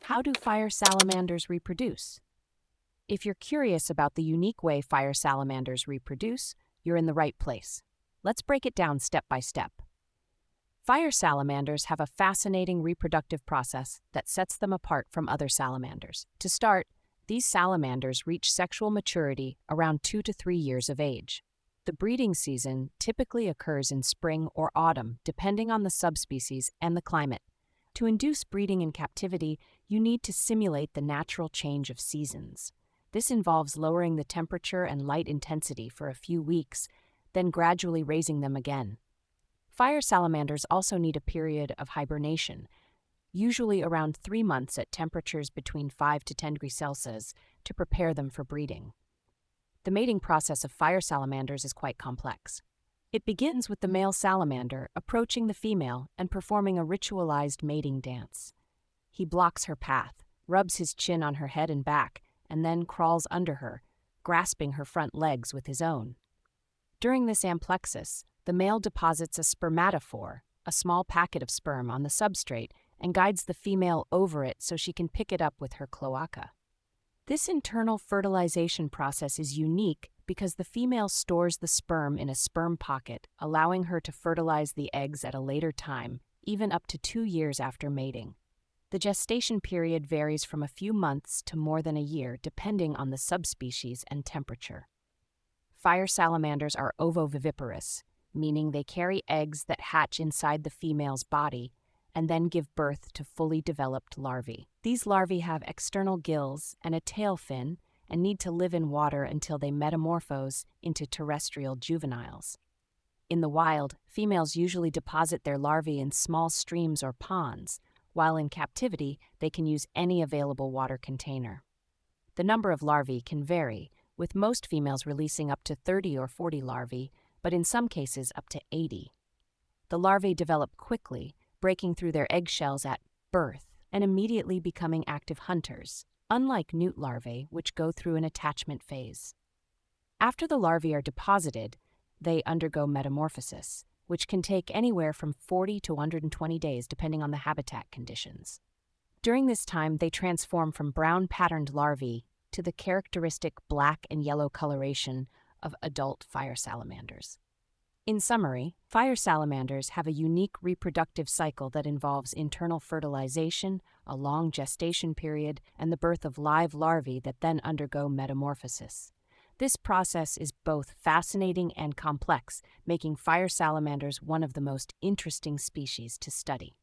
How do fire salamanders reproduce? If you're curious about the unique way fire salamanders reproduce, you're in the right place. Let's break it down step by step. Fire salamanders have a fascinating reproductive process that sets them apart from other salamanders. To start, these salamanders reach sexual maturity around 2 to 3 years of age. The breeding season typically occurs in spring or autumn, depending on the subspecies and the climate. To induce breeding in captivity, you need to simulate the natural change of seasons. This involves lowering the temperature and light intensity for a few weeks, then gradually raising them again. Fire salamanders also need a period of hibernation, usually around 3 months at temperatures between 5 to 10 degrees Celsius, to prepare them for breeding. The mating process of fire salamanders is quite complex. It begins with the male salamander approaching the female and performing a ritualized mating dance. He blocks her path, rubs his chin on her head and back, and then crawls under her, grasping her front legs with his own. During this amplexus, the male deposits a spermatophore, a small packet of sperm, on the substrate and guides the female over it so she can pick it up with her cloaca. This internal fertilization process is unique because the female stores the sperm in a sperm pocket, allowing her to fertilize the eggs at a later time, even up to 2 years after mating. The gestation period varies from a few months to more than a year, depending on the subspecies and temperature. Fire salamanders are ovoviviparous, meaning they carry eggs that hatch inside the female's body and then give birth to fully developed larvae. These larvae have external gills and a tail fin and need to live in water until they metamorphose into terrestrial juveniles. In the wild, females usually deposit their larvae in small streams or ponds, while in captivity they can use any available water container. The number of larvae can vary, with most females releasing up to 30 or 40 larvae, but in some cases up to 80. The larvae develop quickly, breaking through their eggshells at birth and immediately becoming active hunters, unlike newt larvae, which go through an attachment phase. After the larvae are deposited, they undergo metamorphosis, which can take anywhere from 40 to 120 days depending on the habitat conditions. During this time, they transform from brown patterned larvae to the characteristic black and yellow coloration of adult fire salamanders. In summary, fire salamanders have a unique reproductive cycle that involves internal fertilization, a long gestation period, and the birth of live larvae that then undergo metamorphosis. This process is both fascinating and complex, making fire salamanders one of the most interesting species to study.